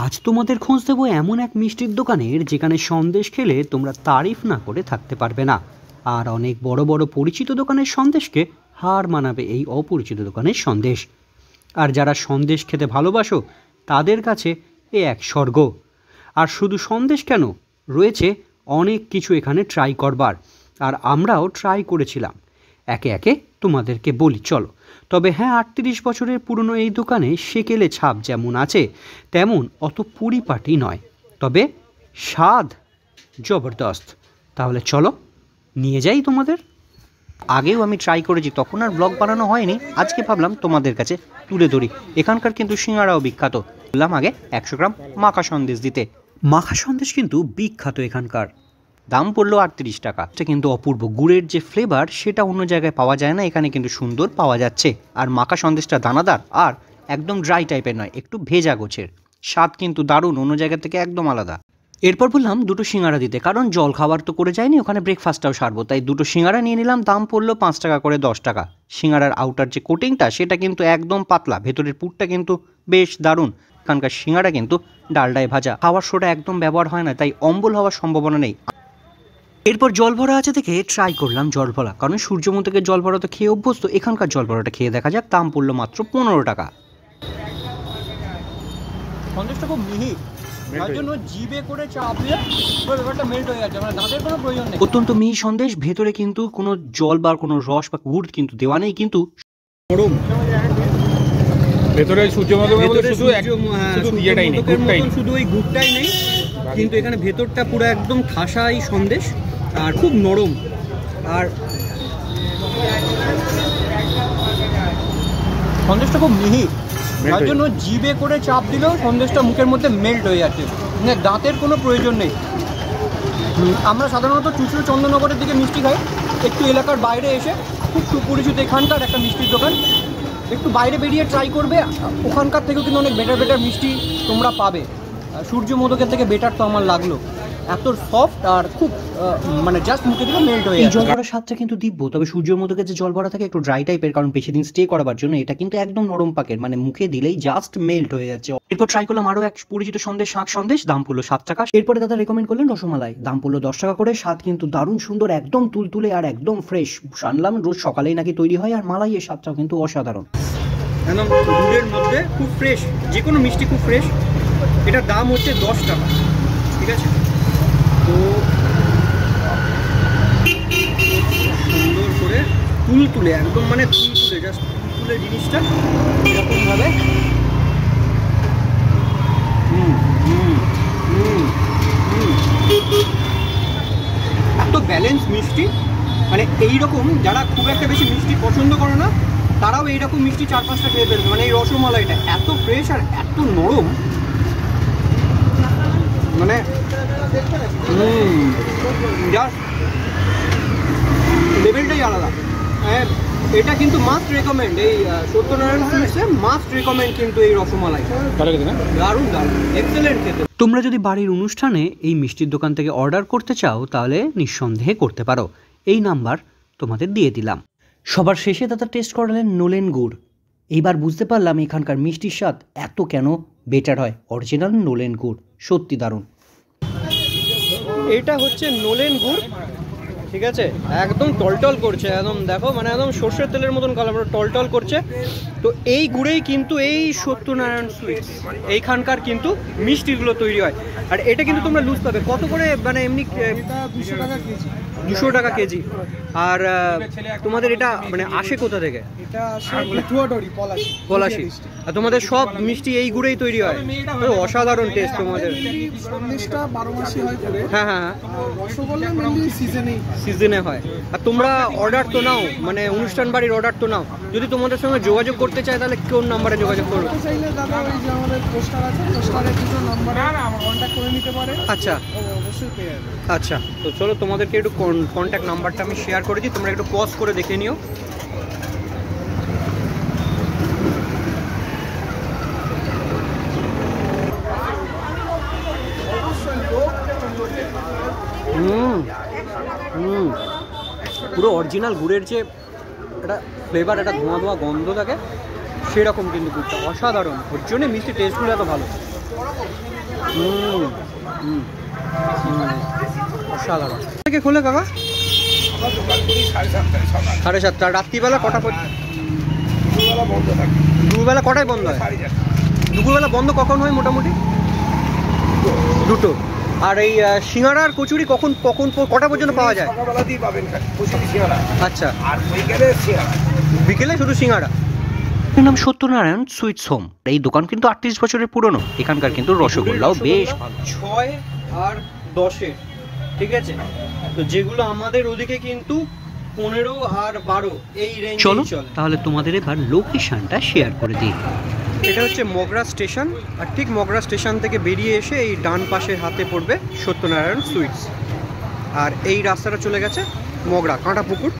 আজ তোমাদের খোঁজ দেবো এমন এক মিষ্টির দোকানের যেখানে সন্দেশ খেলে তোমরা তারিফ না করে থাকতে পারবে না। আর অনেক বড় বড় পরিচিত দোকানের সন্দেশকে হার মানাবে এই অপরিচিত দোকানের সন্দেশ। আর যারা সন্দেশ খেতে ভালোবাসো তাদের কাছে এ এক স্বর্গ। আর শুধু সন্দেশ কেন, রয়েছে অনেক কিছু এখানে ট্রাই করবার, আর আমরাও ট্রাই করেছিলাম। একে একে তোমাদেরকে বলি চলো। তবে হ্যাঁ, ৩৮ বছরের পুরনো এই দোকানে সেকেলে ছাপ যেমন আছে তেমন অত পরিপাটি নয়, তবে স্বাদ জবরদস্ত। তাহলে চলো নিয়ে যাই তোমাদের। আগেও আমি ট্রাই করেছি, তখন আর ব্লগ বানানো হয়নি। আজকে ভাবলাম তোমাদের কাছে তুলে ধরি। এখানকার কিন্তু সিঙ্গারাও বিখ্যাত। বললাম আগে ১০০ গ্রাম মাখা সন্দেশ দিতে। মাখা সন্দেশ কিন্তু বিখ্যাত এখানকার। দাম পড়লো ৩৮ টাকা। এটা কিন্তু অপূর্ব। গুড়ের যে ফ্লেভার সেটা অন্য জায়গায় পাওয়া যায় না, এখানে কিন্তু সুন্দর পাওয়া যাচ্ছে। আর মাখা সন্দেশটা দানাদার আর একদম ড্রাই টাইপের নয়, একটু ভেজা গোছের। স্বাদ কিন্তু দারুণ, অন্য জায়গা থেকে একদম আলাদা। এরপর বললাম দুটো সিঙ্গারা দিতে, কারণ জল খাবার তো করে যায়নি, ওখানে ব্রেকফাস্টটাও সারবো, তাই দুটো সিঙ্গারা নিয়ে নিলাম। দাম পড়লো ৫ টাকা করে, ১০ টাকা। সিঙ্গারার আউটার যে কোটিংটা সেটা কিন্তু একদম পাতলা, ভেতরের পুরটা কিন্তু বেশ দারুণ। এখানকার সিঙ্গারা কিন্তু ডালডায় ভাজা। খাওয়ার সোডা একদম ব্যবহার হয় না, তাই অম্বল হওয়ার সম্ভাবনা নেই। এরপর জল ভরা আছে দেখে ট্রাই করলাম জল ভরা, কারণ সূর্যমুখীকে জল ভরা তো খেয়ে অভ্যস্ত। এখানকার জল ভরাটা খেয়ে দেখা যাক। দাম পড়লো মাত্র ১৫ টাকা। সন্দেশটা খুব মিহি, তার জন্য জিভে করে চাপ দিয়ে পুরো ব্যাপারটা মেল্ট হয়ে যাচ্ছে, মানে দাঁতের কোনো প্রয়োজন নেই। অত্যন্ত মিহি সন্দেশ, ভেতরে কিন্তু কোনো জল বা কোনো রস বা গুড় কিন্তু দেওয়া নেই, কিন্তু নরম। ভেতরে সূর্যমুখী শুধু ওই গুড়টাই নেই, কিন্তু এখানে ভেতরটা পুরো একদম ঠাসাই সন্দেশ আর খুব নরম। আর সন্দেশটা খুব মিহি, তার জন্য জিভে করে চাপ দিলেও সন্দেশটা মুখের মধ্যে মেল্ট হয়ে যাচ্ছে, মানে দাঁতের কোনো প্রয়োজন নেই। আমরা সাধারণত চুচড়ো চন্দননগরের দিকে মিষ্টি খাই, একটু এলাকার বাইরে এসে খুব সুপরিচিত এখানকার একটা মিষ্টির দোকান, একটু বাইরে বেরিয়ে ট্রাই করবে, ওখানকার থেকেও কিন্তু অনেক বেটার মিষ্টি তোমরা পাবে। সূর্যমোদকের থেকে বেটার তো আমার লাগলো, এত সফট আর খুব মানে জাস্ট মুখে দিলে মেল্ট হয়ে যায়। জল ভরার স্বাদটা কিন্তু দিব্য, তবে সূর্যমোদকের যে জল ভরা থাকে একটু ড্রাই টাইপের, কারণ বেশি দিন স্টে করাবার জন্য। এটা কিন্তু একদম নরম পাকের, মানে মুখে দিলেই জাস্ট মেল্ট হয়ে যাচ্ছে। এরপর ট্রাই করলাম আরও এক পরিচিত সন্দেশ, শাঁখ সন্দেশ। দাম পড়লো ৭ টাকা। এরপরে দাদা রেকমেন্ড করলেন রসমালাই। দাম পড়লো ১০ টাকা করে। স্বাদ কিন্তু দারুণ সুন্দর, একদম তুলতুলে আর একদম ফ্রেশ। জানলাম রোজ সকালেই নাকি তৈরি হয়। আর মালাইয়ের স্বাদটাও কিন্তু অসাধারণ, একদম দুধের মধ্যে খুব ফ্রেশ, যে কোনো মিষ্টি খুব ফ্রেশ। এটার দাম হচ্ছে ১০ টাকা, ঠিক আছে? তো সুন্দর করে তুলতুলে, একদম মানে তুলতুলে, জাস্ট তুলতুলে জিনিসটা এরকমভাবে এত ব্যালেন্স মিষ্টি, মানে এইরকম যারা খুব একটা বেশি মিষ্টি পছন্দ করে না তারাও এইরকম মিষ্টি ৪-৫টা খেয়ে ফেলবে। মানে এই রসমালাইটা এত ফ্রেশ আর এত নরম, মানে জাস্ট লেভেলটাই আলাদা। এটা কিন্তু মাস্ট রেকমেন্ড, এই সত্যনারায়ণ সুইটসে মাস্ট রেকমেন্ড কিন্তু এই রসমালাই। দারুণ দারুণ, এক্সেলেন্ট খেতে। তোমরা যদি বাড়ির অনুষ্ঠানে এই মিষ্টির দোকান থেকে অর্ডার করতে চাও তাহলে নিঃসন্দেহে করতে পারো, এই নাম্বার তোমাদের দিয়ে দিলাম। সবার শেষে দাদা টেস্ট করালেন নোলেন গুড়। এইবার বুঝতে পারলাম এখানকার মিষ্টির স্বাদ এত কেন বেটার হয়। অরিজিনাল নোলেন গুড়, সত্যি দারুণ। এটা হচ্ছে নোলেন গুড়, ঠিক আছে? একদম টলটল করছে, একদম দেখো, মানে একদম সর্ষের তেলের মতন কালার, টলটল করছে। তো এই গুড়েই কিন্তু এই সত্যনারায়ণ সুইটস এইখানকার কিন্তু মিষ্টিগুলো তৈরি হয়। আর এটা কিন্তু তোমরা লুজ পাবে কত করে, মানে এমনি 200 টাকা কেজি। আর তোমাদের এটা মানে আসে কোথা থেকে? এটা পলাশি। আর তোমাদের সব মিষ্টি এই গুড়েই তৈরি হয়? অসাধারণ টেস্ট তোমাদের। সন্দেশটা 12 মাসই হয় করে। হ্যাঁ হ্যাঁ, রসগোল্লা মেনলি সিজনে হয়। আর তোমরা অর্ডার তো নাও, মানে অনুষ্ঠান বাড়ির অর্ডার তো নাও। যদি তোমাদের সঙ্গে যোগাযোগ করতে চায় তাহলে কোন নাম্বারে যোগাযোগ করবে? চাইলে দাদা ওই যে আমাদের পোস্টার আছে, পোস্টারে দুটো নাম্বারে কন্ট্যাক্ট করে নিতে পারে। আচ্ছা, অবশ্যই পেয়ে যাবে। আচ্ছা, তো চলো তোমাদেরকে একটু কন্ট্যাক্ট নাম্বারটা আমি শেয়ার করে দিই, তোমরা একটু পজ করে দেখে নিও। পুরো অরিজিনাল গুড়ের যে একটা ফ্লেভার, একটা ধোঁয়া ধোঁয়া গন্ধ থাকে, সেরকম কিন্তু গুড়টা অসাধারণ। ওর জন্য মিষ্টি টেস্টগুলো এত ভালো। অসাধারণ। থেকে খোলে কাকা? 7:30। রাত্রিবেলা কটা পর্যন্ত? দুপুরবেলা কটায় বন্ধ হয়? দুপুরবেলা বন্ধ কখন হয় মোটামুটি? 2টো। আর এই সিঙ্গাড়া আর কচুরি কখন কখন কটা পর্যন্ত পাওয়া যায়? আচ্ছা, আর বিকেলে শুধু সিঙ্গাড়া। এর নাম সত্যনারায়ণ সুইটস হোম। এই দোকান কিন্তু 38 বছরের পুরনো। এখানকার কিন্তু রসগোল্লাও বেশ ভালো। 6 আর 10-এর, ঠিক আছে? তো যেগুলো আমাদের ওদিকে কিন্তু 15 আর 12 এই রেঞ্জে চলো চলে। তাহলে তোমাদের এবার লোকেশনটা শেয়ার করে দিই। এটা হচ্ছে মগরা স্টেশন, আর ঠিক মগরা স্টেশন থেকে বেরিয়ে এসে এই ডান পাশের হাতে পড়বে সত্যনারায়ণ সুইটস। আর এই রাস্তাটা চলে গেছে মগরা কাঁটাপুকুর।